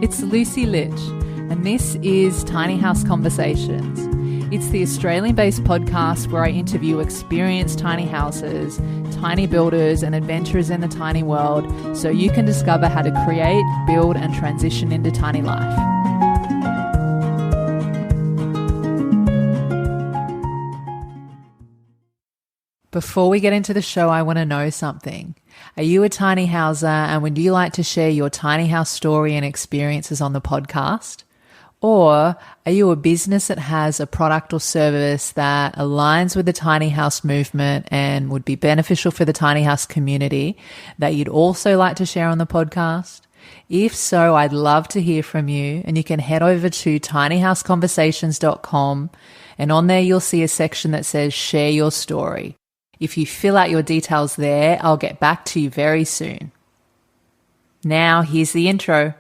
It's Lucy Litch, and this is Tiny House Conversations. It's the Australian-based podcast where I interview experienced tiny houses, tiny builders, and adventurers in the tiny world so you can discover how to create, build, and transition into tiny life. Before we get into the show, I want to know something. Are you a tiny houser, and would you like to share your tiny house story and experiences on the podcast? Or are you a business that has a product or service that aligns with the tiny house movement and would be beneficial for the tiny house community that you'd also like to share on the podcast? If so, I'd love to hear from you, and you can head over to tinyhouseconversations.com, and on there you'll see a section that says share your story. If you fill out your details there, I'll get back to you very soon. Now, here's the intro.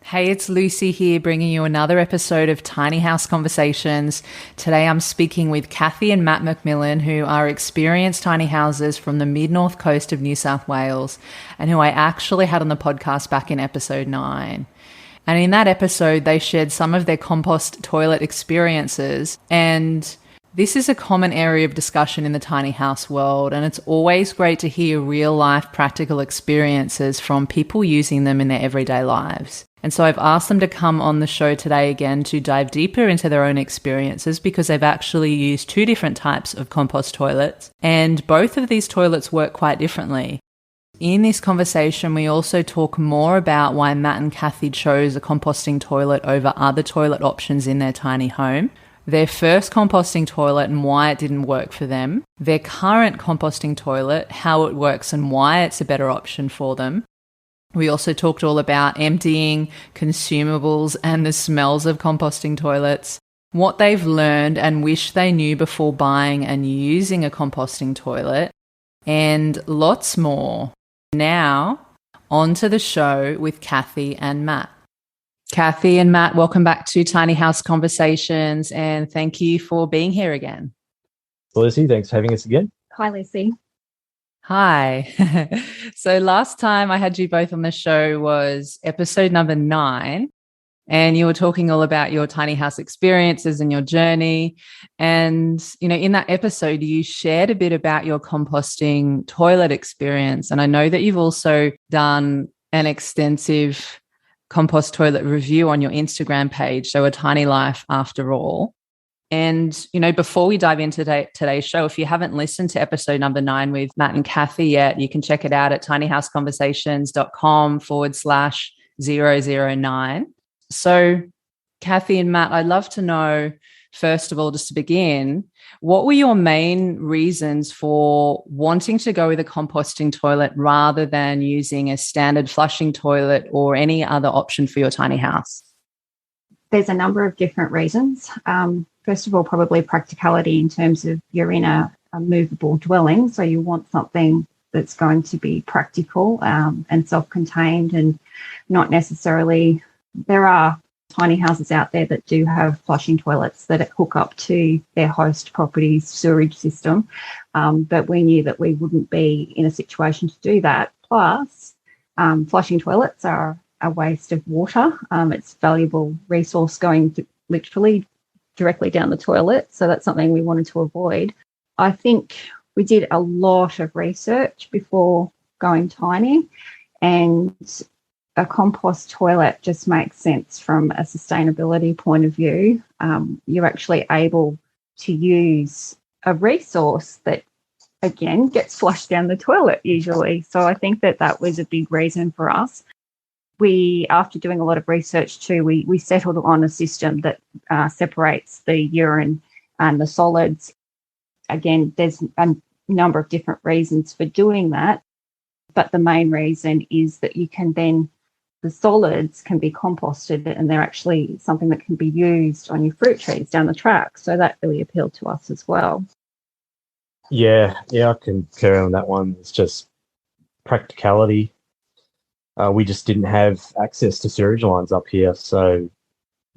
Hey, it's Lucy here, bringing you another episode of Tiny House Conversations. Today I'm speaking with Kathy and Matt McMillan, who are experienced tiny houses from the mid-north coast of New South Wales, and who I actually had on the podcast back in episode 9. And in that episode, they shared some of their compost toilet experiences, and this is a common area of discussion in the tiny house world, and it's always great to hear real-life practical experiences from people using them in their everyday lives. And so I've asked them to come on the show today again to dive deeper into their own experiences, because they've actually used 2 different types of compost toilets, and both of these toilets work quite differently. In this conversation, we also talk more about why Matt and Kathy chose a composting toilet over other toilet options in their tiny home, their first composting toilet and why it didn't work for them, their current composting toilet, how it works and why it's a better option for them. We also talked all about emptying, consumables, and the smells of composting toilets, what they've learned and wish they knew before buying and using a composting toilet, and lots more. Now, on to the show with Kathy and Matt. Kathy and Matt, welcome back to Tiny House Conversations, and thank you for being here again. Lucy, thanks for having us again. Hi, Lucy. Hi. So last time I had you both on the show was episode number 9, and you were talking all about your tiny house experiences and your journey. And, in that episode, you shared a bit about your composting toilet experience. And I know that you've also done an extensive compost toilet review on your Instagram page, so A Tiny Life After All. And, before we dive into today's show, if you haven't listened to episode number 9 with Matt and Kathy yet, you can check it out at tinyhouseconversations.com/009. So, Kathy and Matt, I'd love to know, first of all, just to begin, what were your main reasons for wanting to go with a composting toilet rather than using a standard flushing toilet or any other option for your tiny house? There's a number of different reasons. First of all, probably practicality in terms of you're in a movable dwelling, so you want something that's going to be practical and self-contained, and not necessarily, there are tiny houses out there that do have flushing toilets that hook up to their host property's sewerage system, but we knew that we wouldn't be in a situation to do that. Plus, flushing toilets are a waste of water. It's a valuable resource going literally directly down the toilet, so that's something we wanted to avoid. I think we did a lot of research before going tiny, and a compost toilet just makes sense from a sustainability point of view. You're actually able to use a resource that, again, gets flushed down the toilet usually. So I think that was a big reason for us. We, after doing a lot of research too, we settled on a system that separates the urine and the solids. Again, there's a number of different reasons for doing that, but the main reason is that you can then, the solids can be composted, and they're actually something that can be used on your fruit trees down the track. So that really appealed to us as well. Yeah, I can carry on that one. It's just practicality. We just didn't have access to sewage lines up here,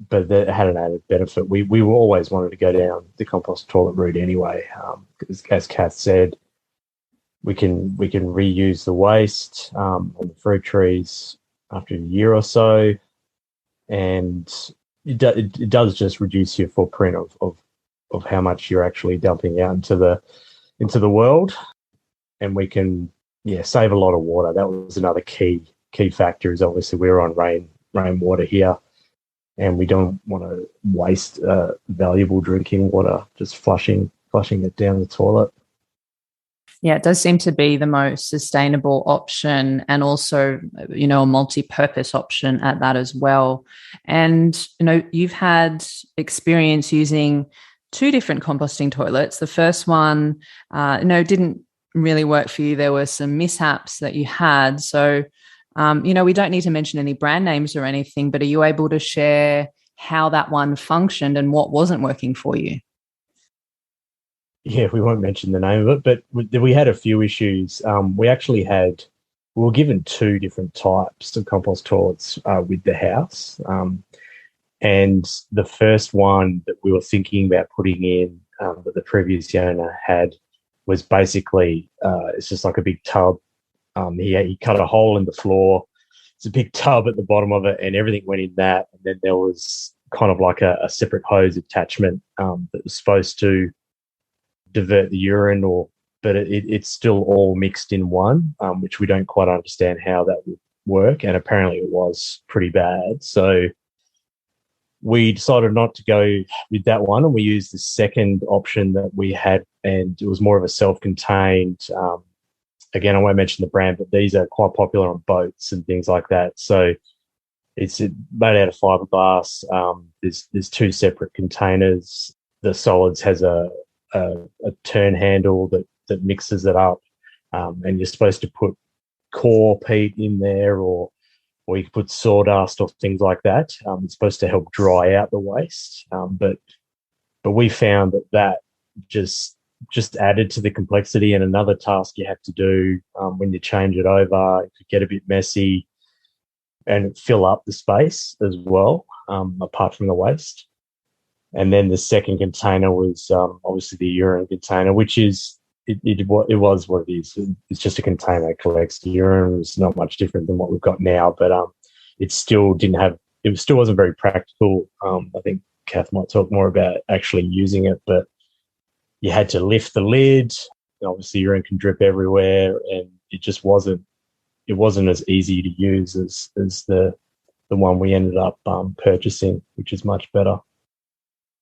but that had an added benefit. We always wanted to go down the compost toilet route anyway. As Kath said, we can reuse the waste on the fruit trees. after a year or so, and it does just reduce your footprint of how much you're actually dumping out into the world, and we can save a lot of water. That was another key factor. Is obviously we're on rainwater here, and we don't want to waste valuable drinking water just flushing it down the toilet. Yeah, it does seem to be the most sustainable option, and also, a multi-purpose option at that as well. And, you've had experience using 2 different composting toilets. The first one, didn't really work for you. There were some mishaps that you had. So, we don't need to mention any brand names or anything, but are you able to share how that one functioned and what wasn't working for you? Yeah, we won't mention the name of it, but we had a few issues. We were given 2 different types of compost toilets with the house. And the first one that we were thinking about putting in that the previous owner had was basically, it's just like a big tub. He cut a hole in the floor. It's a big tub at the bottom of it, and everything went in that. And then there was kind of like a separate hose attachment that was supposed to divert the urine, but it's still all mixed in one, which we don't quite understand how that would work. And apparently it was pretty bad. So we decided not to go with that one, and we used the second option that we had, and it was more of a self-contained. Again, I won't mention the brand, but these are quite popular on boats and things like that. So it's made out of fiberglass. There's 2 separate containers. The solids has a turn handle that mixes it up, and you're supposed to put core peat in there, or you can put sawdust or things like that. It's supposed to help dry out the waste, but we found that just added to the complexity, and another task you have to do when you change it over. It could get a bit messy and fill up the space as well, apart from the waste. And then the second container was obviously the urine container, which is it was what it is. It's just a container that collects the urine. It's not much different than what we've got now, but it still wasn't very practical. I think Kath might talk more about actually using it, but you had to lift the lid. Obviously, urine can drip everywhere, and it just wasn't as easy to use as the one we ended up purchasing, which is much better.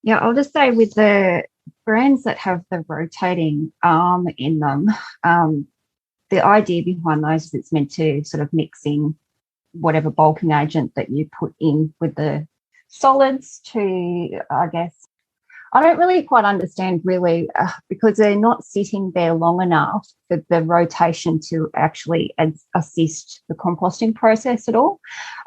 Yeah, I'll just say with the brands that have the rotating arm in them, the idea behind those is it's meant to sort of mixing whatever bulking agent that you put in with the solids to, I guess, I don't really quite understand because they're not sitting there long enough for the rotation to actually assist the composting process at all.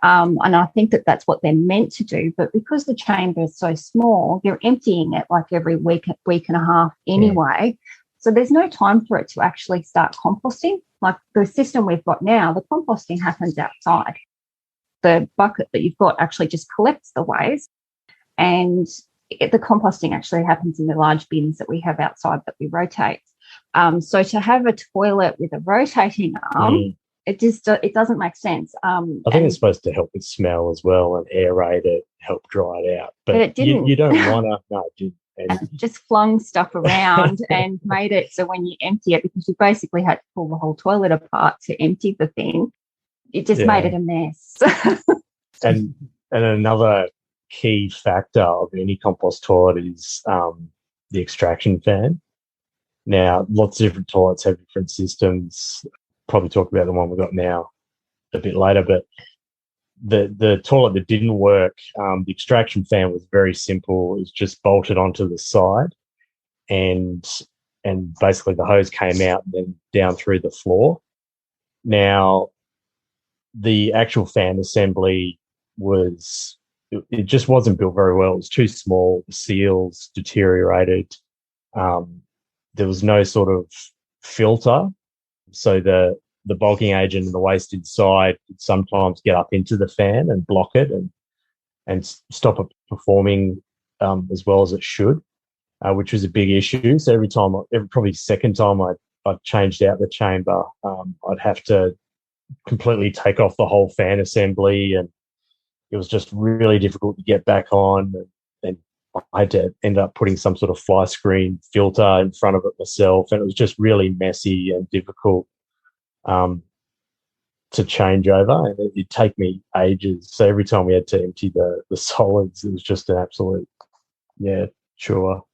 And I think that that's what they're meant to do. But because the chamber is so small, you're emptying it like every week and a half anyway. Yeah. So there's no time for it to actually start composting. Like the system we've got now, the composting happens outside. The bucket that you've got actually just collects the waste, and the composting actually happens in the large bins that we have outside that we rotate. So to have a toilet with a rotating arm, it doesn't make sense. I think it's supposed to help with smell as well and aerate it, help dry it out. But it didn't. You don't want to. No, it didn't. And just flung stuff around and made it so when you empty it, because you basically had to pull the whole toilet apart to empty the thing, it just made it a mess. and another key factor of any compost toilet is the extraction fan. Now, lots of different toilets have different systems. Probably talk about the one we've got now a bit later, but the toilet that didn't work, the extraction fan was very simple. It was just bolted onto the side, and basically the hose came out and then down through the floor. Now, the actual fan assembly it just wasn't built very well. It was too small. The seals deteriorated. There was no sort of filter, so the bulking agent and the waste inside could sometimes get up into the fan and block it and stop it performing as well as it should, which was a big issue. So probably second time I changed out the chamber, I'd have to completely take off the whole fan assembly, and it was just really difficult to get back on. And I had to end up putting some sort of fly screen filter in front of it myself, and it was just really messy and difficult to change over, and it'd take me ages. So every time we had to empty the solids, it was just an absolute chore.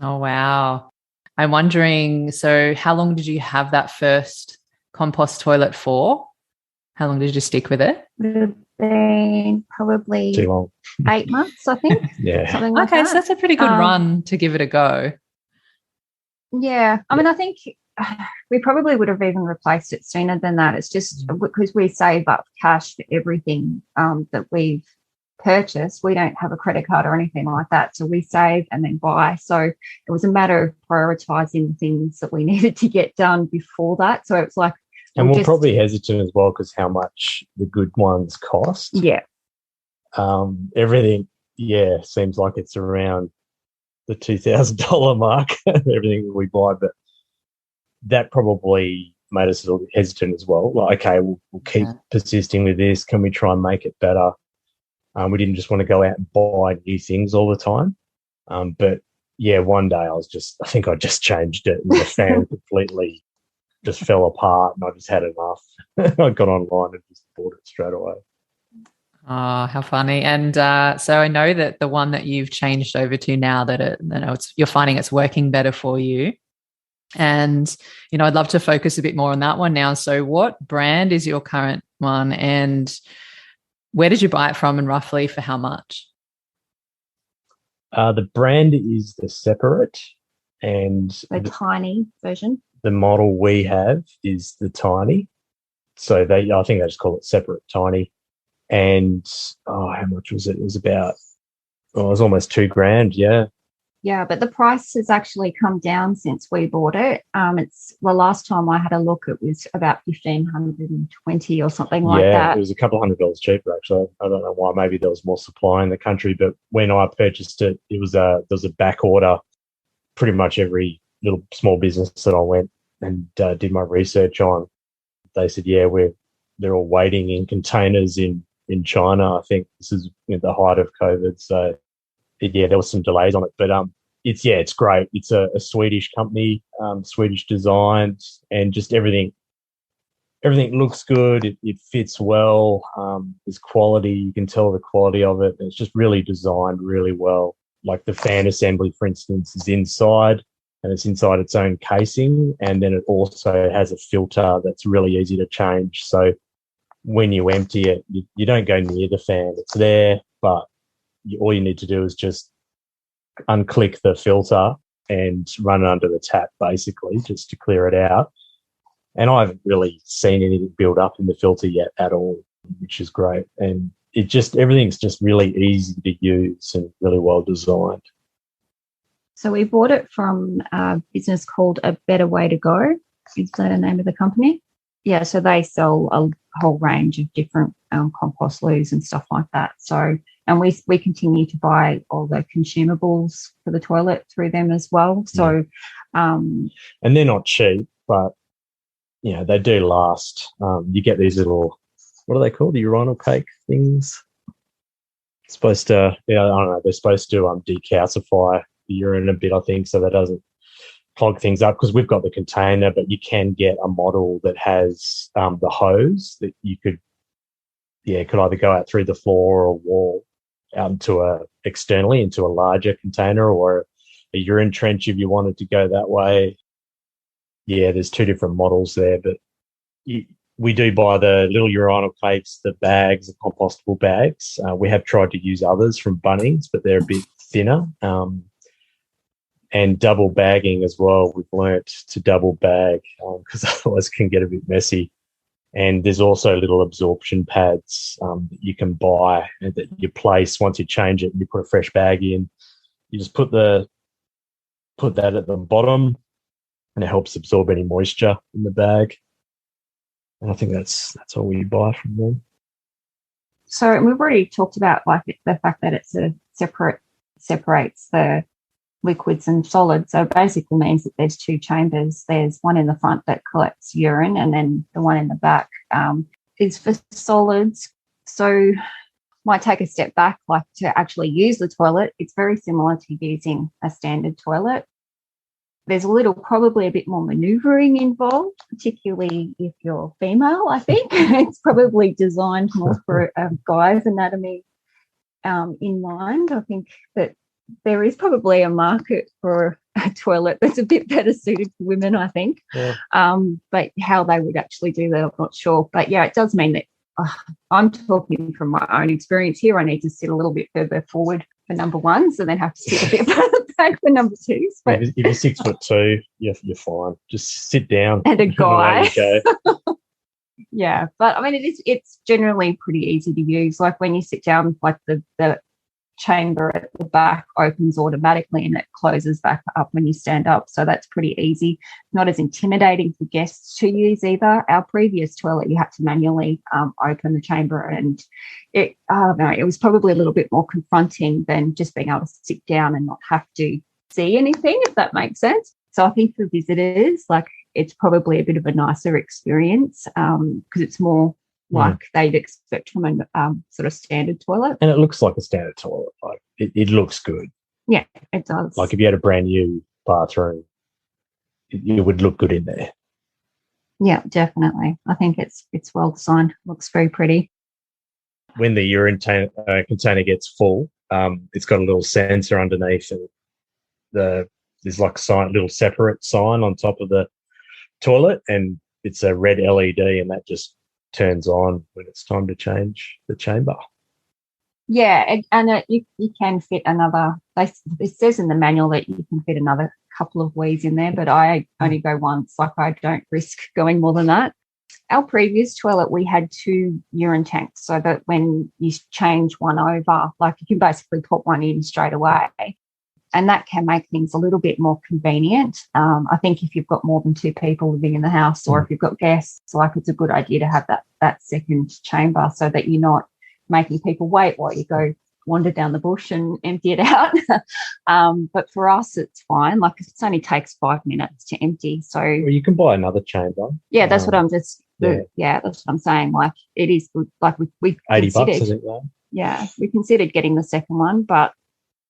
Oh, wow. I'm wondering, so how long did you have that first compost toilet for? How long did you stick with it? It's been probably Too long. 8 months, I think. Yeah. Something like Okay, that. so that's a pretty good run to give it a go. Yeah. I mean, I think we probably would have even replaced it sooner than that. It's just because we save up cash for everything that we've purchased. We don't have a credit card or anything like that. So we save and then buy. So it was a matter of prioritizing things that we needed to get done before that. So it was like, and we're probably hesitant as well because how much the good ones cost. Yeah. Everything, seems like it's around the $2,000 mark, everything that we buy, but that probably made us a little bit hesitant as well. Like, okay, we'll keep persisting with this. Can we try and make it better? We didn't just want to go out and buy new things all the time. But one day I think I just changed it, and the fan completely just fell apart, and I just had enough. I got online and just bought it straight away. Oh, how funny. And so I know that the one that you've changed over to now that you're finding it's working better for you. And, I'd love to focus a bit more on that one now. So what brand is your current one, and where did you buy it from, and roughly for how much? The brand is the Separett, and the tiny version. The model we have is the tiny. So I think they just call it Separett Tiny. And how much was it? It was about it was almost $2,000. Yeah. Yeah, but the price has actually come down since we bought it. It's the last time I had a look, it was about $1,520 or something like that. Yeah, it was a couple $100 cheaper actually. I don't know why. Maybe there was more supply in the country, but when I purchased it, there was a back order. Pretty much every little small business that I went and did my research on, they said, they're all waiting in containers in China. I think this is the height of COVID, so. There was some delays on it, but it's great. It's a Swedish company, Swedish designed, and just everything looks good. It fits well. There's quality. You can tell the quality of it. It's just really designed really well. Like the fan assembly, for instance, is inside, and it's inside its own casing, and then it also has a filter that's really easy to change. So when you empty it, you don't go near the fan. It's there, but all you need to do is just unclick the filter and run it under the tap, basically, just to clear it out. And I haven't really seen anything build up in the filter yet at all, which is great. And everything's just really easy to use and really well designed. So we bought it from a business called A Better Way to Go, is the name of the company. Yeah, so they sell a whole range of different compost loos and stuff like that. So, and we continue to buy all the consumables for the toilet through them as well. So, and they're not cheap, but they do last. You get these little, what are they called? The urinal cake things. It's supposed to, I don't know. They're supposed to decalcify the urine a bit, I think, so that doesn't clog things up, because we've got the container, but you can get a model that has the hose that you could either go out through the floor or wall out externally into a larger container, or a urine trench if you wanted to go that way. Yeah, there's two different models there, but we do buy the little urinal cakes, the bags, the compostable bags. We have tried to use others from Bunnings, but they're a bit thinner. And double bagging as well. We've learnt to double bag because otherwise it can get a bit messy. And there's also little absorption pads that you can buy and that you place once you change it and you put a fresh bag in. You just put that at the bottom, and it helps absorb any moisture in the bag. And I think that's all we buy from them. So we've already talked about the fact that it's separates the liquids and solids. So it basically means that there's two chambers. There's one in the front that collects urine, and then the one in the back is for solids. So might take a step back, like to actually use the toilet. It's very similar to using a standard toilet. There's probably a bit more manoeuvring involved, particularly if you're female, I think. It's probably designed more for a guy's anatomy in mind. I think that there is probably a market for a toilet that's a bit better suited for women, I think. Yeah. But how they would actually do that, I'm not sure. But, yeah, it does mean that I'm talking from my own experience here. I need to sit a little bit further forward for number ones and then have to sit a bit further back for number twos. But if you're 6'2", you're fine. Just sit down. And a guy. Away you go. Yeah, but I mean, it's generally pretty easy to use. Like when you sit down, like the chamber at the back opens automatically and it closes back up when you stand up. So that's pretty easy. Not as intimidating for guests to use either. Our previous toilet, you had to manually open the chamber, and I don't know, it was probably a little bit more confronting than just being able to sit down and not have to see anything, if that makes sense. So I think for visitors, like, it's probably a bit of a nicer experience because it's more like they'd expect from a sort of standard toilet. And it looks like a standard toilet. Like it looks good. Yeah, it does. Like if you had a brand new bathroom, it would look good in there. Yeah, definitely. I think it's well designed. Looks very pretty. When the urine container gets full, it's got a little sensor underneath, and there's like a little Separett sign on top of the toilet, and it's a red LED, and that just turns on when it's time to change the chamber. Yeah, and you can fit another. It says in the manual that you can fit another couple of wees in there, but I only go once. Like, I don't risk going more than that. Our previous toilet, we had 2 urine tanks, so that when you change one over, like, you can basically put one in straight away. And that can make things a little bit more convenient. I think if you've got more than 2 people living in the house, or if you've got guests, like, it's a good idea to have that second chamber so that you're not making people wait while you go wander down the bush and empty it out. But for us, it's fine. Like, it only takes 5 minutes to empty. So you can buy another chamber. Yeah, that's what I'm just. Yeah, that's what I'm saying. Like, it is good. Like, we $80, I think. Yeah, we considered getting the second one, but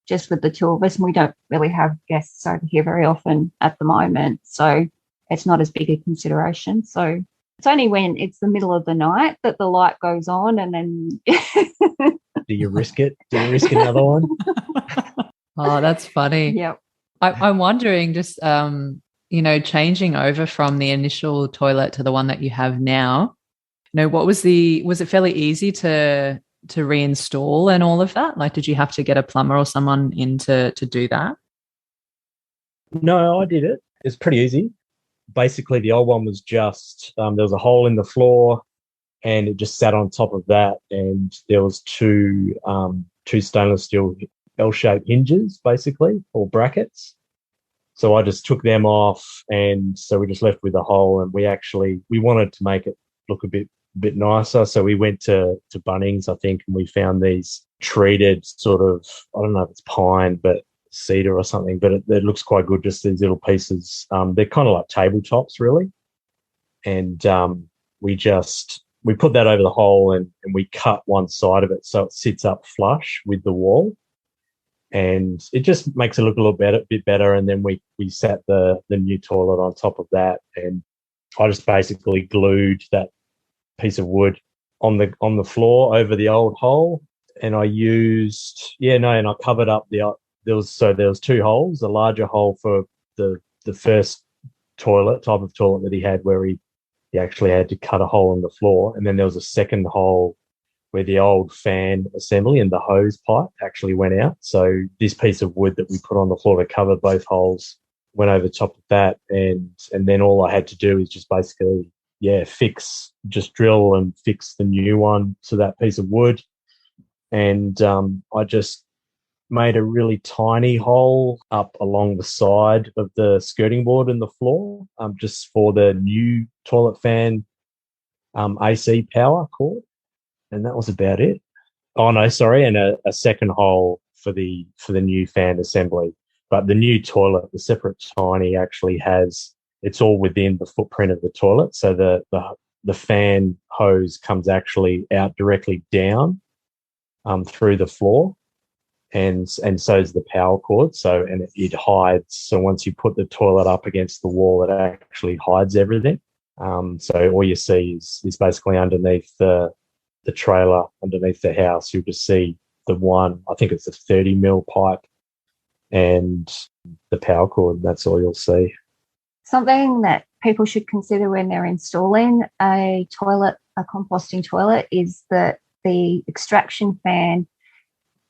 just with the 2 of us, and we don't really have guests over here very often at the moment, so it's not as big a consideration. So it's only when it's the middle of the night that the light goes on, and then Do you risk it? Do you risk another one? Oh, that's funny. Yep. I'm wondering, just changing over from the initial toilet to the one that you have now, was it fairly easy to reinstall and all of that? Like, did you have to get a plumber or someone in to do that? No, I did it. It's pretty easy. Basically, the old one was just there was a hole in the floor, and it just sat on top of that, and there was two stainless steel L-shaped hinges, basically, or brackets. So I just took them off, and so we just left with a hole, and we wanted to make it look a bit nicer. So we went to Bunnings, I think, and we found these treated sort of, I don't know if it's pine, but cedar or something, but it looks quite good, just these little pieces. They're kind of like tabletops, really. And we put that over the hole, and we cut one side of it so it sits up flush with the wall. And it just makes it look a bit better. And then we sat the new toilet on top of that, and I just basically glued that piece of wood on the floor over the old hole, and I covered up there was 2 holes, a larger hole for the first type of toilet that he had, where he actually had to cut a hole in the floor, and then there was a second hole where the old fan assembly and the hose pipe actually went out. So this piece of wood that we put on the floor to cover both holes went over top of that, and then all I had to do is just basically drill and fix the new one to that piece of wood. And I just made a really tiny hole up along the side of the skirting board in the floor, just for the new toilet fan AC power cord. And that was about it. Oh, no, sorry. And a second hole for the new fan assembly. But the new toilet, the Separett Tiny, actually has, it's all within the footprint of the toilet. So the fan hose comes actually out directly down through the floor, and so is the power cord. So, and it hides. So once you put the toilet up against the wall, it actually hides everything. So all you see is basically underneath the trailer, underneath the house, you'll just see the one, I think it's a 30 mil pipe and the power cord. That's all you'll see. Something that people should consider when they're installing a toilet, a composting toilet, is that the extraction fan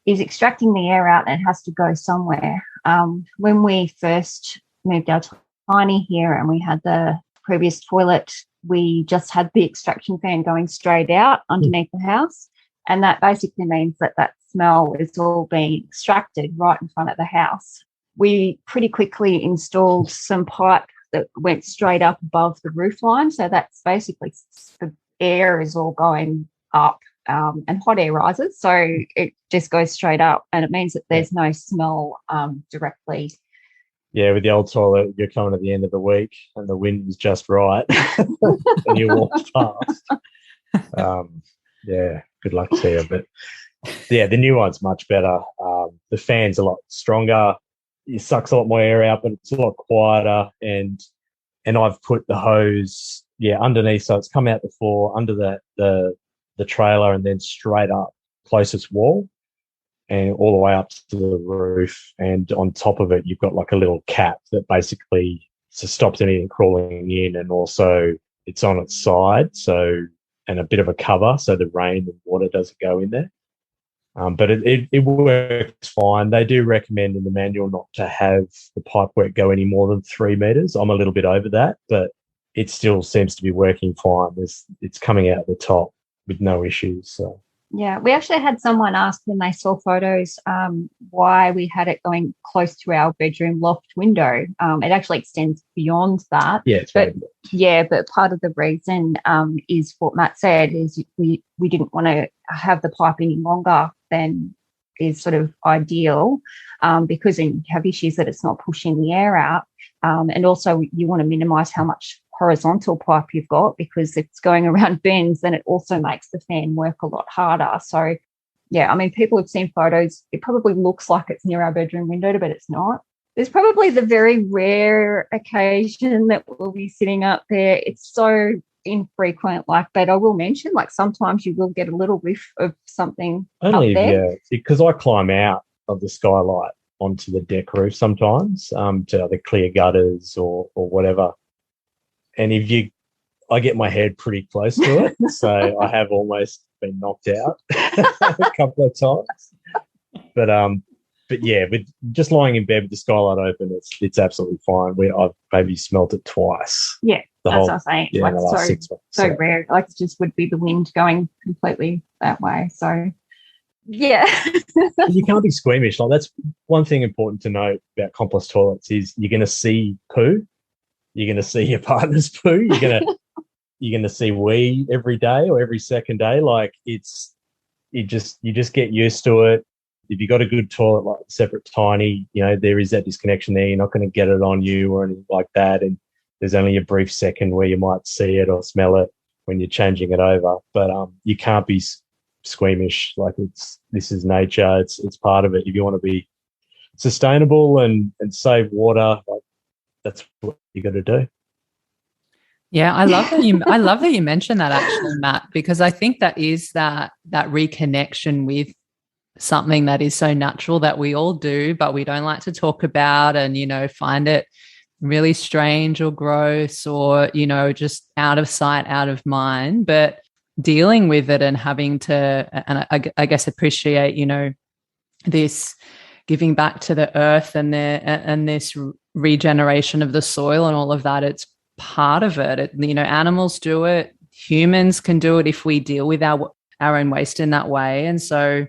is extracting the air out and it has to go somewhere. When we first moved our tiny here and we had the previous toilet, we just had the extraction fan going straight out underneath the house. And that basically means that smell is all being extracted right in front of the house. We pretty quickly installed some pipe that went straight up above the roof line. So that's basically the air is all going up and hot air rises. So it just goes straight up and it means that there's no smell directly. Yeah, with the old toilet, you're coming at the end of the week and the wind was just right and you walked past. Yeah, good luck to you. But yeah, the new one's much better. The fan's a lot stronger. It sucks a lot more air out, but it's a lot quieter. And I've put the hose, underneath, so it's come out the floor under the trailer and then straight up closest wall and all the way up to the roof. And on top of it, you've got like a little cap that basically stops anything crawling in, and also it's on its side, so, and a bit of a cover so the rain and water doesn't go in there. But it works fine. They do recommend in the manual not to have the pipework go any more than 3 meters. I'm a little bit over that, but it still seems to be working fine. It's coming out the top with no issues. So yeah, we actually had someone ask when they saw photos why we had it going close to our bedroom loft window. It actually extends beyond that. Yeah, but part of the reason is what Matt said, is we didn't want to have the pipe any longer than is sort of ideal, because you have issues that it's not pushing the air out, and also you want to minimise how much horizontal pipe you've got, because if it's going around bends, then it also makes the fan work a lot harder. So yeah, I mean, people have seen photos. It probably looks like it's near our bedroom window, but it's not. There's probably the very rare occasion that we'll be sitting up there. It's so infrequent, but I will mention, sometimes you will get a little whiff of something only up there. Yeah, because I climb out of the skylight onto the deck roof sometimes to either clear gutters or whatever. And I get my head pretty close to it, so I have almost been knocked out a couple of times. But yeah, with just lying in bed with the skylight open, it's absolutely fine. I've maybe smelt it twice. Yeah, that's what I'm saying. Yeah, the last 6 months. So rare. It just would be the wind going completely that way. So yeah. You can't be squeamish. That's one thing important to note about compost toilets is you're going to see poo. You're going to see your partner's poo. You're going to see wee every day or every second day. You just get used to it. If you've got a good toilet like Separett Tiny, there is that disconnection there. You're not going to get it on you or anything like that. And there's only a brief second where you might see it or smell it when you're changing it over. But you can't be squeamish. This is nature. It's part of it. If you want to be sustainable and save water, that's what you got to do. Yeah, I love that you mentioned that actually, Matt, because I think that is that reconnection with something that is so natural that we all do, but we don't like to talk about and, find it really strange or gross or, just out of sight, out of mind. But dealing with it and having to, and I guess appreciate, this giving back to the earth and this regeneration of the soil and all of that, it's part of it. Animals do it, humans can do it if we deal with our own waste in that way. And so,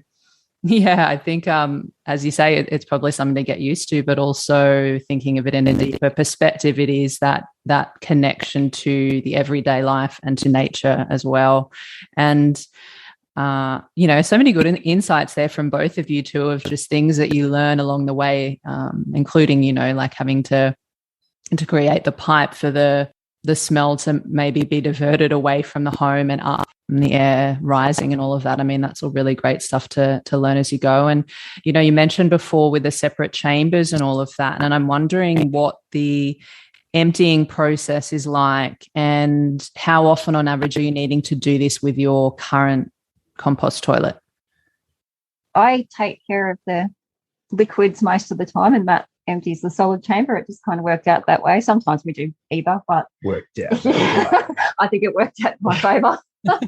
yeah, I think, as you say, it's probably something to get used to, but also thinking of it in a deeper perspective, it is that connection to the everyday life and to nature as well. And So many good insights there from both of you too, of just things that you learn along the way, including, like having to create the pipe for the smell to maybe be diverted away from the home and up, and the air rising and all of that. I mean, that's all really great stuff to learn as you go. And, you mentioned before with the separate chambers and all of that, and I'm wondering what the emptying process is like and how often on average are you needing to do this with your current compost toilet? I take care of the liquids most of the time, and Matt empties the solid chamber. It just kind of worked out that way. Sometimes we do either, but Worked out. I think it worked out in my favour. But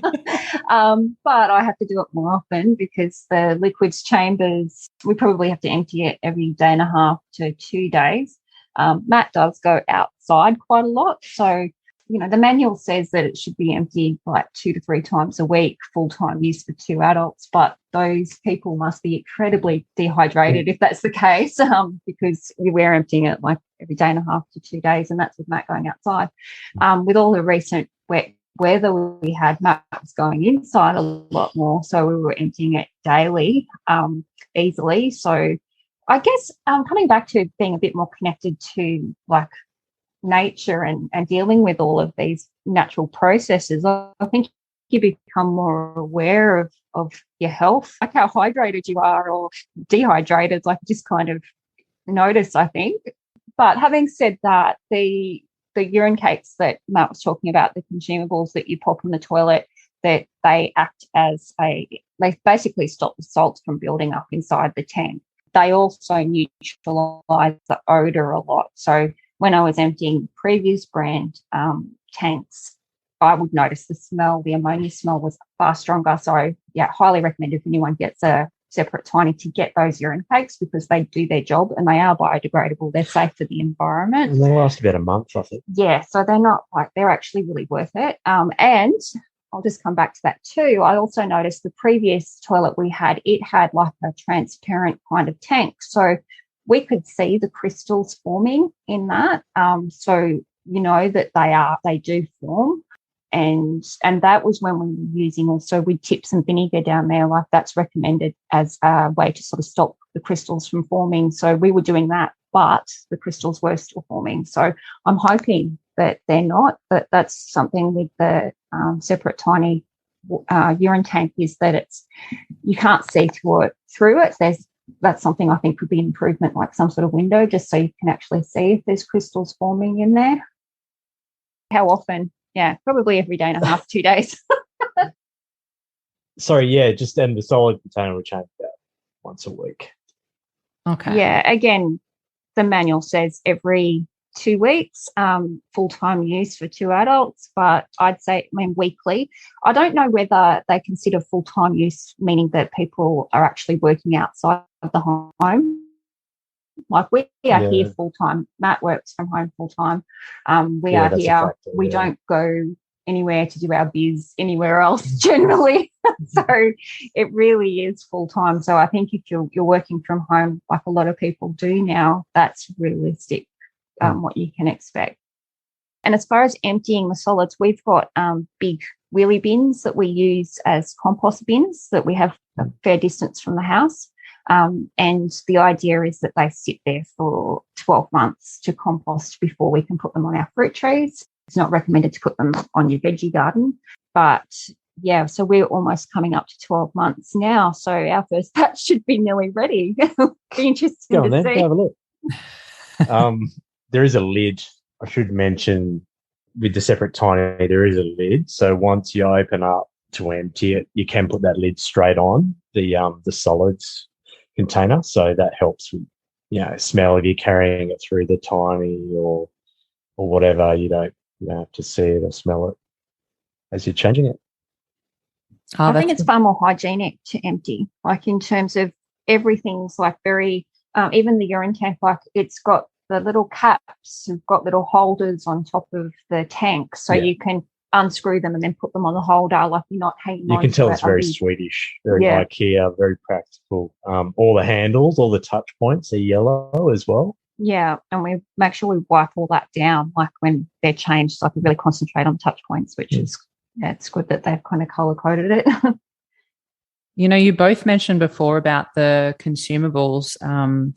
I have to do it more often because the liquids chambers, we probably have to empty it every day and a half to 2 days. Matt does go outside quite a lot. So, the manual says that it should be emptied like 2 to 3 times a week, full-time use for 2 adults. But those people must be incredibly dehydrated if that's the case, because we're emptying it like every day and a half to 2 days, and that's with Matt going outside. With all the recent wet weather we had, Matt was going inside a lot more, so we were emptying it daily, easily. So I guess coming back to being a bit more connected to like nature and dealing with all of these natural processes, I think you become more aware of your health, like how hydrated you are or dehydrated, like just kind of notice, I think. But having said that, the urine cakes that Matt was talking about, the consumables that you pop in the toilet, that they act as they basically stop the salts from building up inside the tank. They also neutralise the odour a lot. So when I was emptying previous brand tanks, I would notice the smell, the ammonia smell was far stronger. So, yeah, highly recommend if anyone gets a Separett Tiny to get those urine cakes because they do their job and they are biodegradable. They're safe for the environment. And they last about a month, I think. Yeah, so they're actually really worth it. And I'll just come back to that too. I also noticed the previous toilet we had, it had like a transparent kind of tank. So we could see the crystals forming in that. So that they do form. And that was when we were using also, we'd tip some vinegar down there, like that's recommended as a way to sort of stop the crystals from forming. So we were doing that, but the crystals were still forming. So I'm hoping that they're not, but that's something with the Separett Tiny urine tank is that you can't see through it. That's something I think could be an improvement, like some sort of window, just so you can actually see if there's crystals forming in there. How often? Yeah, probably every day and a half, 2 days. Sorry, yeah, just then the solid container will change that once a week. Okay. Yeah, again, the manual says every 2 weeks, full-time use for 2 adults, but I'd say, weekly. I don't know whether they consider full-time use, meaning that people are actually working outside of the home. Like we are here full-time. Matt works from home full-time. We are here. We don't go anywhere to do our biz anywhere else generally. So it really is full-time. So I think if you're working from home, like a lot of people do now, that's realistic, what you can expect. And as far as emptying the solids, we've got big wheelie bins that we use as compost bins that we have a fair distance from the house. And the idea is that they sit there for 12 months to compost before we can put them on our fruit trees. It's not recommended to put them on your veggie garden. But, yeah, so we're almost coming up to 12 months now. So our first batch should be nearly ready. Be interesting to see. Have a look. There is a lid. I should mention with the Separett Tiny, there is a lid. So once you open up to empty it, you can put that lid straight on the solids container. So that helps with, smell if you're carrying it through the Tiny or whatever. You don't have to see it or smell it as you're changing it. I think it's far more hygienic to empty, like in terms of everything's like very, even the urine tank, like it's got the little caps, have got little holders on top of the tank, so you can unscrew them and then put them on the holder, like you're not hanging on. You can tell it's very Swedish, very IKEA, very practical. All the handles, all the touch points are yellow as well. Yeah, and we make sure we wipe all that down, like when they're changed, so I can really concentrate on touch points, which is, it's good that they've kind of colour-coded it. You both mentioned before about the consumables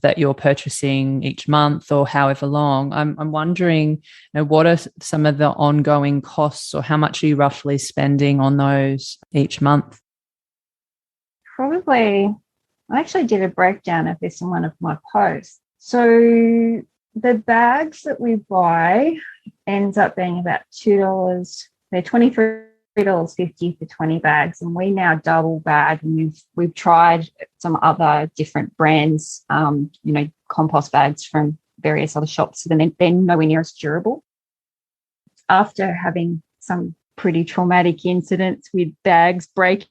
that you're purchasing each month or however long. I'm wondering, what are some of the ongoing costs, or how much are you roughly spending on those each month? Probably, I actually did a breakdown of this in one of my posts. So the bags that we buy ends up being about $2. They're $23.50 for 20 bags, and we now double bag, and we've tried some other different brands, compost bags from various other shops, so they're nowhere near as durable. After having some pretty traumatic incidents with bags breaking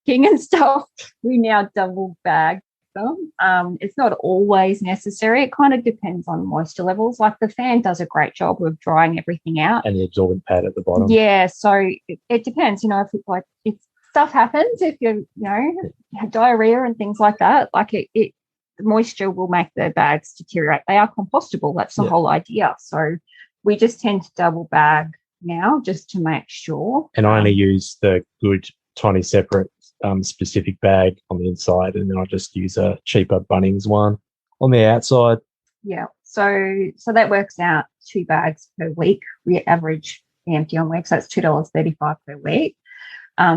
and stuff, we now double bag them. It's not always necessary. It kind of depends on moisture levels. Like the fan does a great job of drying everything out. And the absorbent pad at the bottom. Yeah, so it depends, if stuff happens, if you have diarrhea and things like that, like it moisture will make the bags deteriorate. They are compostable. That's the whole idea. So we just tend to double bag now just to make sure. And I only use the good tiny Separett specific bag on the inside, and then I just use a cheaper Bunnings one on the outside. Yeah, so that works out 2 bags per week. We average the empty on week, so that's $2.35 per week.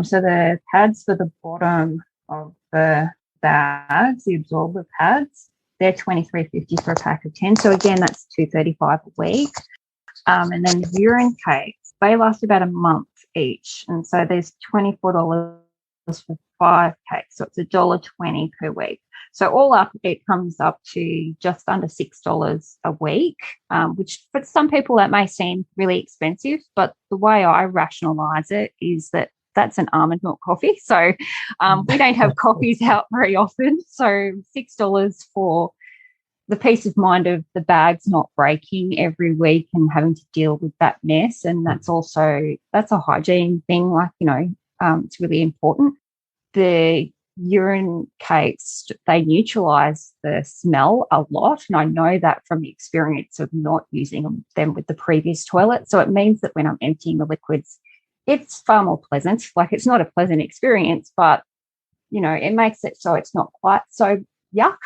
So the pads for the bottom of the bags, the absorber pads, they're $23.50 for a pack of 10. So again, that's $2.35 a week. And then the urine cakes, they last about a month each, and so there's $24 for 5 cakes, so it's $1.20 per week. So all up, it comes up to just under $6 a week, which for some people that may seem really expensive, but the way I rationalise it is that that's an almond milk coffee. So we don't have coffees out very often. So $6 for the peace of mind of the bags not breaking every week and having to deal with that mess. And that's a hygiene thing, it's really important. The urine cakes, they neutralise the smell a lot. And I know that from the experience of not using them with the previous toilet. So it means that when I'm emptying the liquids, it's far more pleasant. Like, it's not a pleasant experience, but, it makes it so it's not quite so yuck.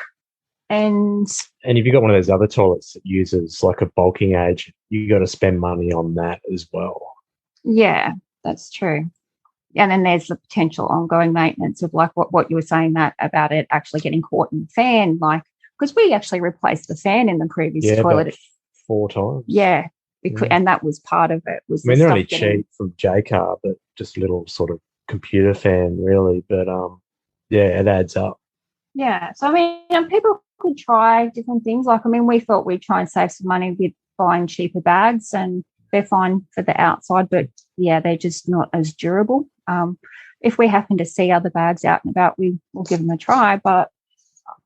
And if you've got one of those other toilets that uses like a bulking agent, you got to spend money on that as well. Yeah, that's true. And then there's the potential ongoing maintenance of like what you were saying that about it actually getting caught in the fan, because we actually replaced the fan in the previous toilet 4 times. Yeah, and that was part of it. They're only cheap from J-Car, but just a little sort of computer fan, really. But it adds up. Yeah, so people could try different things. We thought we'd try and save some money with buying cheaper bags, and they're fine for the outside, but they're just not as durable. If we happen to see other bags out and about, we will give them a try, but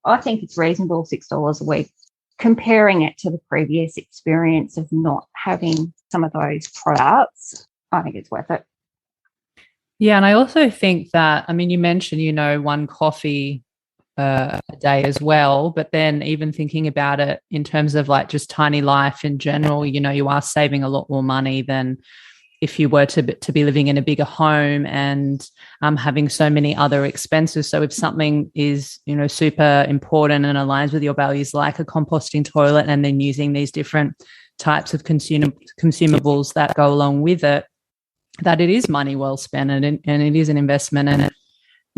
I think it's reasonable, $6 a week, comparing it to the previous experience of not having some of those products. I think it's worth it. Yeah, and I also think that, you mentioned, 1 coffee a day as well, but then even thinking about it in terms of like just tiny life in general, you are saving a lot more money than if you were to be living in a bigger home and having so many other expenses. So if something is, super important and aligns with your values, like a composting toilet, and then using these different types of consumables that go along with it, that it is money well spent, and it is an investment. And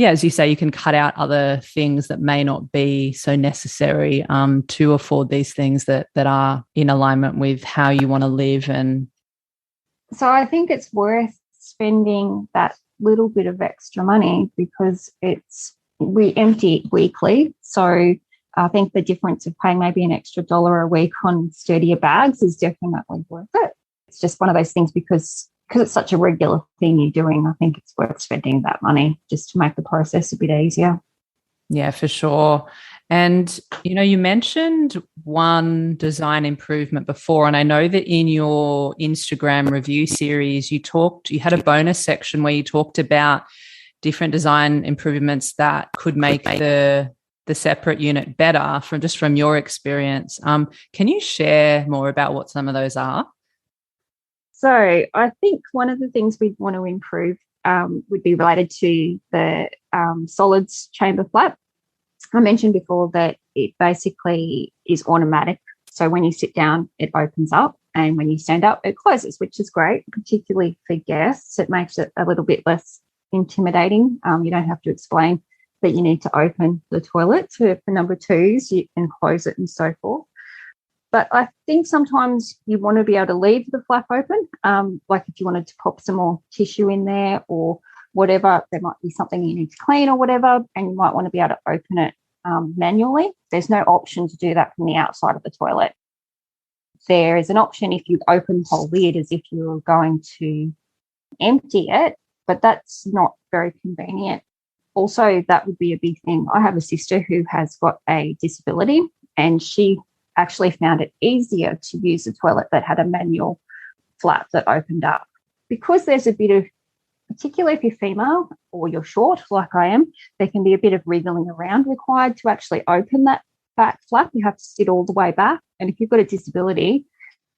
as you say, you can cut out other things that may not be so necessary to afford these things that are in alignment with how you want to live. And so I think it's worth spending that little bit of extra money because we empty it weekly. So I think the difference of paying maybe an extra $1 a week on sturdier bags is definitely worth it. It's just one of those things because it's such a regular thing you're doing. I think it's worth spending that money just to make the process a bit easier. Yeah, for sure. And, you mentioned one design improvement before, and I know that in your Instagram review series, you had a bonus section where you talked about different design improvements that could make the Separett unit better from your experience. Can you share more about what some of those are? So I think one of the things we'd want to improve would be related to the solids chamber flap. I mentioned before that it basically is automatic. So when you sit down, it opens up, and when you stand up, it closes, which is great, particularly for guests. It makes it a little bit less intimidating. You don't have to explain that you need to open the toilet for number twos, you can close it and so forth. But I think sometimes you want to be able to leave the flap open, like if you wanted to pop some more tissue in there or whatever, there might be something you need to clean or whatever, and you might want to be able to open it manually. There's no option to do that from the outside of the toilet. There is an option if you open the whole lid as if you were going to empty it, but that's not very convenient. Also, that would be a big thing. I have a sister who has got a disability, and she actually found it easier to use a toilet that had a manual flap that opened up. Because there's a bit of, particularly if you're female or you're short like I am, there can be a bit of wriggling around required to actually open that back flap. You have to sit all the way back. And if you've got a disability,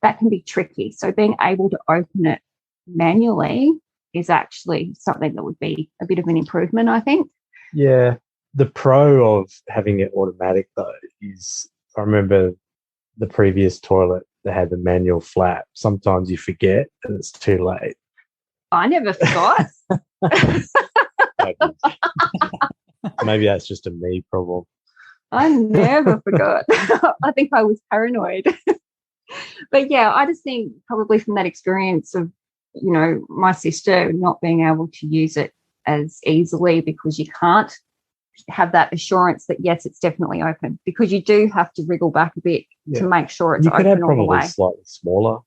that can be tricky. So being able to open it manually is actually something that would be a bit of an improvement, I think. Yeah. The pro of having it automatic, though, is I remember the previous toilet that had the manual flap. Sometimes you forget and it's too late. I never forgot. Maybe that's just a me problem. I never forgot. I think I was paranoid. But yeah, I just think probably from that experience of, you know, my sister not being able to use it as easily because you can't have that assurance that, yes, it's definitely open, because you do have to wriggle back a bit to make sure it's open all the way. You could have probably slightly smaller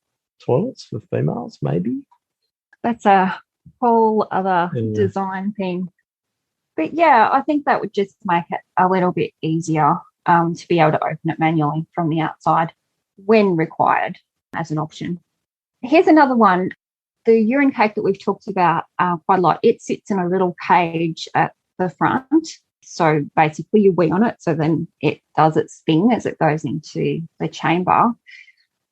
toilets for females, maybe. That's a whole other design thing. But yeah, I think that would just make it a little bit easier to be able to open it manually from the outside when required as an option. Here's another one. The urine cake that we've talked about quite a lot, it sits in a little cage at the front. So basically you wee on it, so then it does its thing as it goes into the chamber.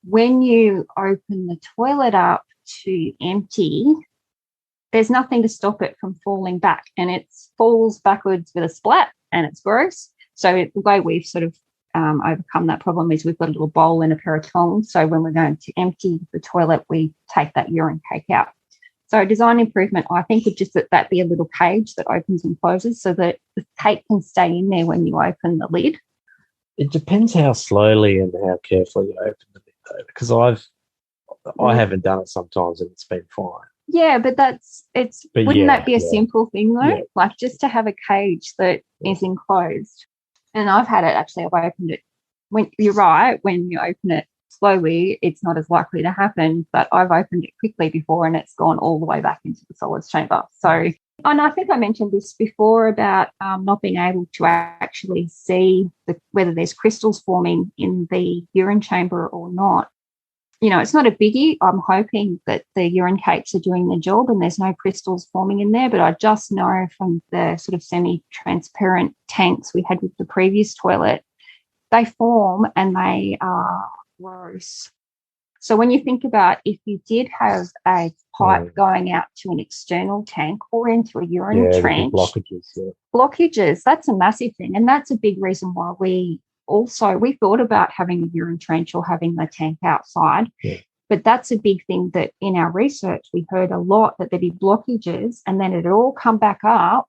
When you open the toilet up to empty, there's nothing to stop it from falling back, and it falls backwards with a splat, and it's gross. So the way we've sort of overcome that problem is we've got a little bowl and a pair of tongs. So when we're going to empty the toilet, we take that urine cake out. So a design improvement, I think, would just that be a little cage that opens and closes so that the cake can stay in there when you open the lid. It depends how slowly and how carefully you open the lid, though, because I haven't done it sometimes and it's been fine. Yeah, but wouldn't that be a simple thing though? Yeah. Like just to have a cage that is enclosed. And I've had it actually, I've opened it. When you're right, when you open it slowly, it's not as likely to happen, but I've opened it quickly before and it's gone all the way back into the solids chamber. So, and I think I mentioned this before about not being able to actually see whether there's crystals forming in the urine chamber or not. You know, it's not a biggie. I'm hoping that the urine cakes are doing the job and there's no crystals forming in there, but I just know from the sort of semi-transparent tanks we had with the previous toilet, they form and they are gross. So when you think about if you did have a pipe going out to an external tank or into a urine trench, blockages, that's a massive thing. And that's a big reason why we thought about having a urine trench or having the tank outside. Yeah. But that's a big thing that in our research, we heard a lot that there'd be blockages and then it'd all come back up.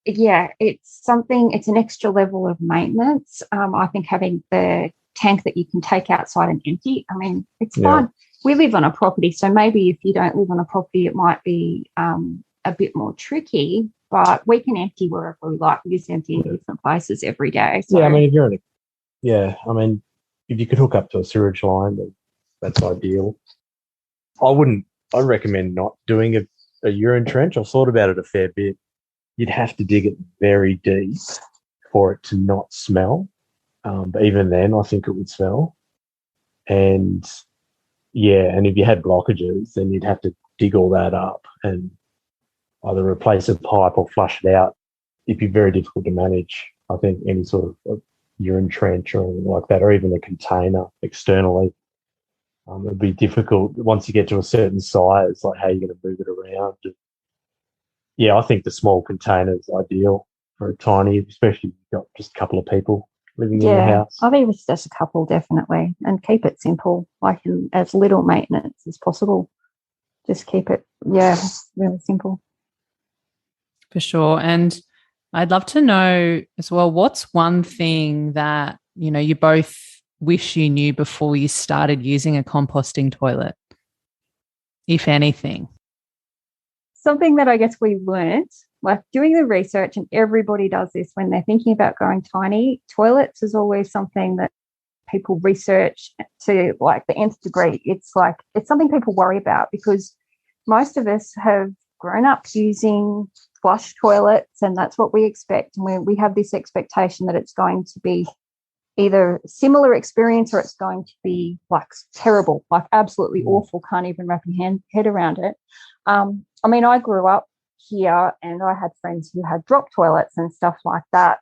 Yeah, it's an extra level of maintenance. I think having the tank that you can take outside and empty, I mean, it's fun. We live on a property, so maybe if you don't live on a property, it might be a bit more tricky, but we can empty wherever we like. We just empty in different places every day. So. Yeah, I mean, if you could hook up to a sewage line, then that's ideal. I'd recommend not doing a urine trench. I've thought about it a fair bit. You'd have to dig it very deep for it to not smell. But even then, I think it would smell. And if you had blockages, then you'd have to dig all that up and either replace a pipe or flush it out. It'd be very difficult to manage, I think, any sort of urine trench or anything like that, or even a container externally. It'd be difficult once you get to a certain size, like how you're going to move it around. Yeah, I think the small container is ideal for a tiny, especially if you've got just a couple of people living in your house. I think it's just a couple, definitely, and keep it simple, like as little maintenance as possible. Just keep it, really simple. For sure. And I'd love to know as well, what's one thing that, you both wish you knew before you started using a composting toilet, if anything? Something that I guess we learnt, like doing the research, and everybody does this when they're thinking about going tiny, toilets is always something that people research to like the nth degree. It's something people worry about because most of us have grown up using flush toilets, and that's what we expect. And we have this expectation that it's going to be either similar experience or it's going to be like terrible, like absolutely awful, can't even wrap your head around it. I grew up here and I had friends who had drop toilets and stuff like that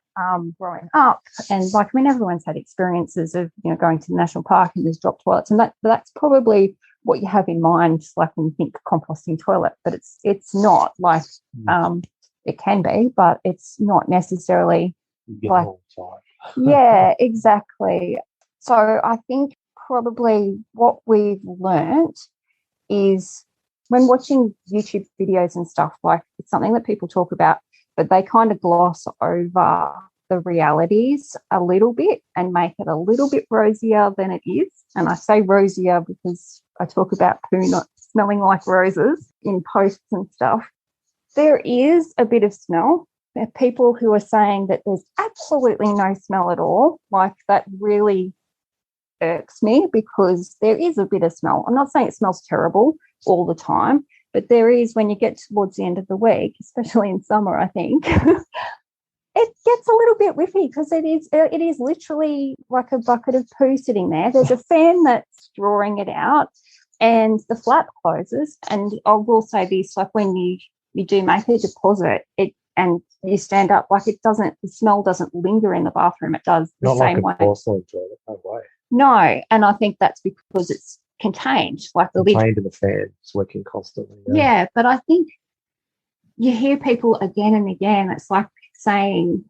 growing up. And everyone's had experiences of, going to the national park and there's drop toilets, and that's probably what you have in mind, like when you think composting toilet, but it's not like it can be, but it's not necessarily like, yeah, exactly. So I think probably what we've learnt is when watching YouTube videos and stuff, like it's something that people talk about, but they kind of gloss over the realities a little bit and make it a little bit rosier than it is. And I say rosier because I talk about poo not smelling like roses in posts and stuff. There is a bit of smell. There are people who are saying that there's absolutely no smell at all. Like that really irks me because there is a bit of smell. I'm not saying it smells terrible all the time, but there is when you get towards the end of the week, especially in summer, I think, it gets a little bit whiffy because it is literally like a bucket of poo sitting there. There's a fan that's drawing it out and the flap closes. And I will say this, like when you do make a deposit, and you stand up, like the smell doesn't linger in the bathroom. It does the Not same like a porcelain toilet, no way. No, and I think that's because it's contained, like the lid. Contained in the fan, it's working constantly. Yeah, but I think you hear people again and again, it's like saying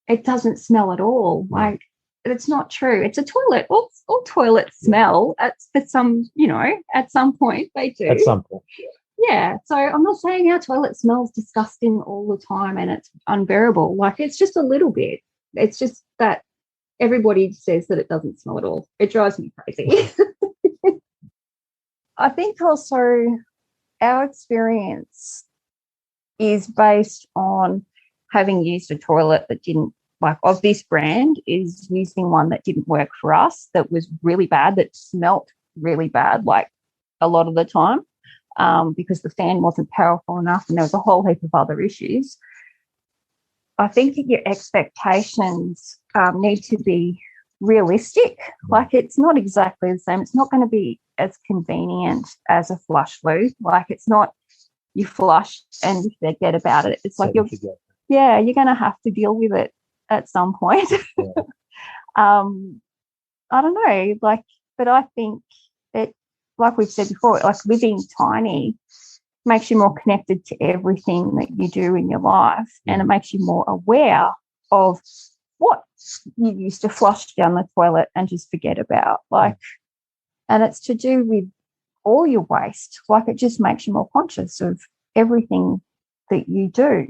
it doesn't smell at all. Like it's not true. It's a toilet. All toilets smell at some point they do. At some point, Yeah, so I'm not saying our toilet smells disgusting all the time and it's unbearable. Like it's just a little bit. It's just that everybody says that it doesn't smell at all. It drives me crazy. I think also our experience is based on having used a toilet that didn't, like of this brand, is using one that didn't work for us, that was really bad, that smelt really bad, like a lot of the time. Because the fan wasn't powerful enough and there was a whole heap of other issues. I think that your expectations need to be realistic. Like it's not exactly the same. It's not going to be as convenient as a flush loo. Like it's not you flush and you forget about it. It's like you're going to have to deal with it at some point. Yeah. I don't know, but I think it, like we've said before, like living tiny makes you more connected to everything that you do in your life, and it makes you more aware of what you used to flush down the toilet and just forget about. And it's to do with all your waste. Like it just makes you more conscious of everything that you do.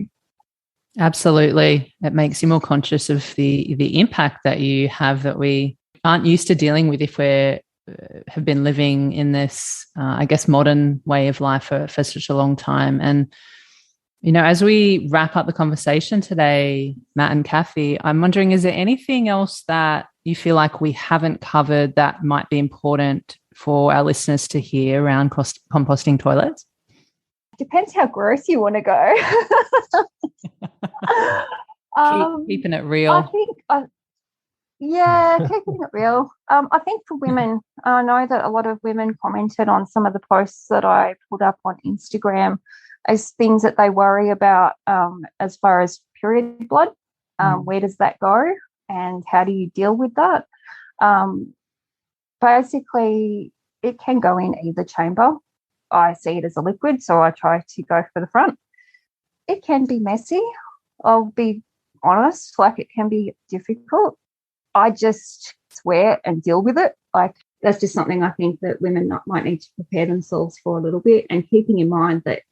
Absolutely. It makes you more conscious of the impact that you have that we aren't used to dealing with if we have been living in this, modern way of life for such a long time. And, as we wrap up the conversation today, Matt and Kathy, I'm wondering, is there anything else that you feel like we haven't covered that might be important for our listeners to hear around composting toilets? Depends how gross you want to go. Keeping it real. I think, keeping it real. I think for women, I know that a lot of women commented on some of the posts that I put up on Instagram as things that they worry about as far as period blood. Where does that go and how do you deal with that? Basically, it can go in either chamber. I see it as a liquid, so I try to go for the front. It can be messy. I'll be honest, like it can be difficult. I just swear and deal with it. Like that's just something I think that women might need to prepare themselves for a little bit, and keeping in mind that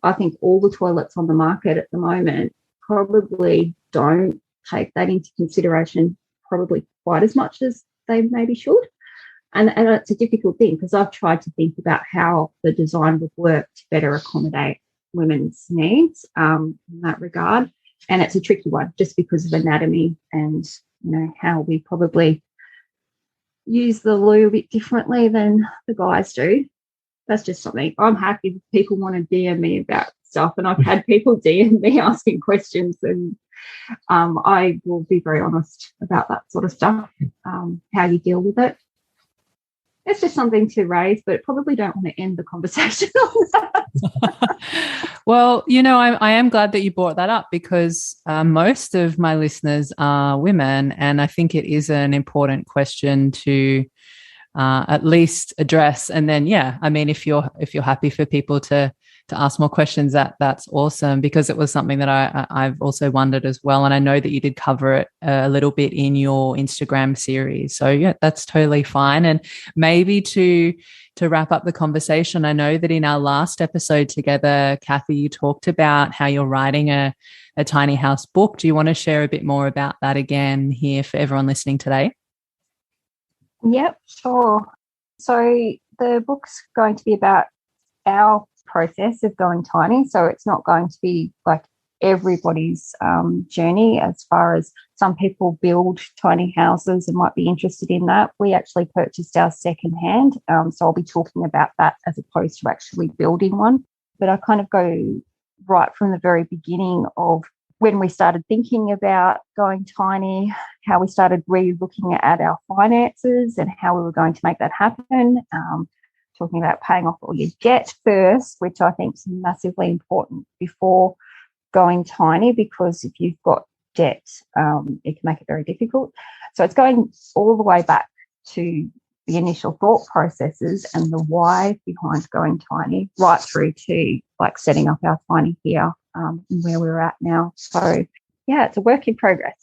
I think all the toilets on the market at the moment probably don't take that into consideration probably quite as much as they maybe should. And it's a difficult thing because I've tried to think about how the design would work to better accommodate women's needs in that regard. And it's a tricky one just because of anatomy and, you know, how we probably use the loo a bit differently than the guys do. That's just something I'm happy if people want to DM me about stuff. And I've had people DM me asking questions, and I will be very honest about that sort of stuff, how you deal with it. It's just something to raise, but probably don't want to end the conversation on that. Well, you know, I am glad that you brought that up because most of my listeners are women, and I think it is an important question to at least address. And then, yeah, I mean, if you're happy for people to ask more questions, that's awesome, because it was something that I've also wondered as well. And I know that you did cover it a little bit in your Instagram series. So yeah, that's totally fine. And maybe to wrap up the conversation, I know that in our last episode together, Kathy, you talked about how you're writing a tiny house book. Do you want to share a bit more about that again here for everyone listening today? Yep, sure. So the book's going to be about our process of going tiny. So it's not going to be like everybody's journey, as far as some people build tiny houses and might be interested in that. We actually purchased our secondhand. So I'll be talking about that as opposed to actually building one. But I kind of go right from the very beginning of when we started thinking about going tiny, how we started re-looking at our finances and how we were going to make that happen. Talking about paying off all your debt first, which I think is massively important before going tiny, because if you've got debt, it can make it very difficult. So it's going all the way back to the initial thought processes and the why behind going tiny, right through to like setting up our tiny here and where we're at now. So yeah, it's a work in progress.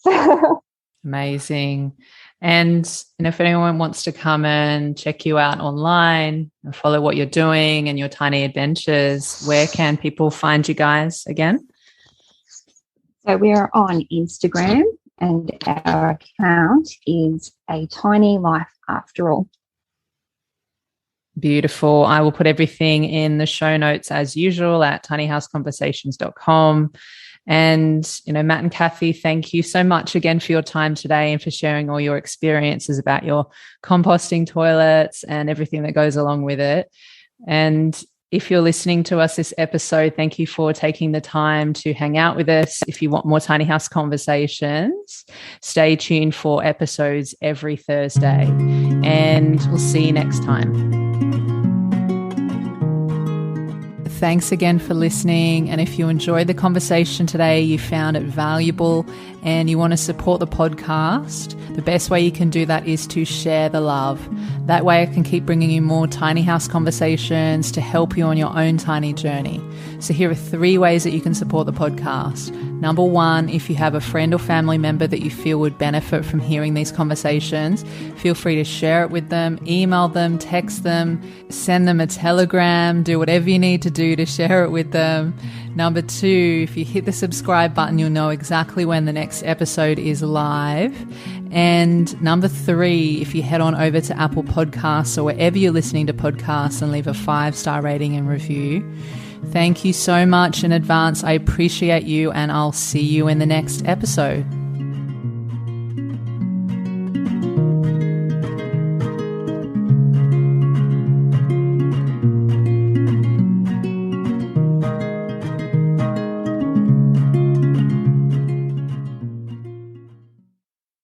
Amazing. And if anyone wants to come and check you out online and follow what you're doing and your tiny adventures, where can people find you guys again? So we are on Instagram and our account is A Tiny Life After All. Beautiful. I will put everything in the show notes as usual at tinyhouseconversations.com. And, Matt and Kathy, thank you so much again for your time today and for sharing all your experiences about your composting toilets and everything that goes along with it. And if you're listening to us this episode, thank you for taking the time to hang out with us. If you want more Tiny House Conversations, stay tuned for episodes every Thursday. And we'll see you next time. Thanks again for listening. And if you enjoyed the conversation today, you found it valuable and you want to support the podcast, the best way you can do that is to share the love. That way I can keep bringing you more tiny house conversations to help you on your own tiny journey. So here are 3 ways that you can support the podcast. Number 1, if you have a friend or family member that you feel would benefit from hearing these conversations, feel free to share it with them, email them, text them, send them a telegram, do whatever you need to do to share it with them. Number 2, if you hit the subscribe button, you'll know exactly when the next episode is live. And number 3, if you head on over to Apple Podcasts or wherever you're listening to podcasts and leave a 5-star rating and review. Thank you so much in advance. I appreciate you, and I'll see you in the next episode.